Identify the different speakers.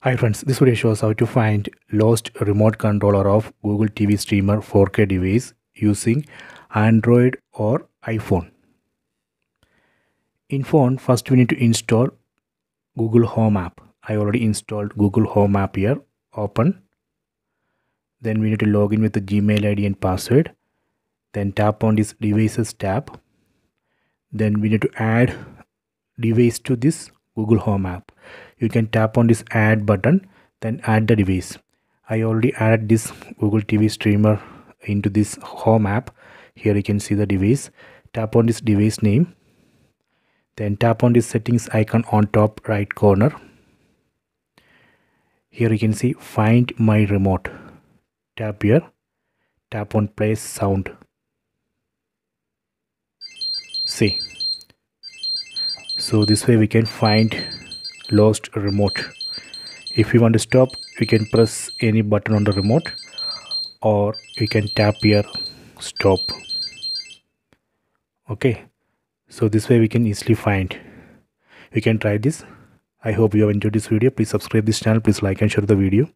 Speaker 1: Hi friends, this video shows how to find lost remote controller of Google TV streamer 4K device using Android or iPhone. In phone, first we need to install Google Home app. I already installed Google Home app here. Open. Then we need to log in with the Gmail ID and password. Then tap on this devices tab. Then we need to add device to this Google Home app. You can tap on this add button, then add the device. I already added this Google TV streamer into this Home app. Here you can see the device. Tap on this device name, then tap on this settings icon on top right corner. Here you can see find my remote. Tap here, tap on play sound. See, so this way we can find lost remote. If you want to stop, you can press any button on the remote, or you can tap here stop. Okay, so this way we can easily find. You can try this. I hope you have enjoyed this video. Please subscribe this channel. Please like and share the video.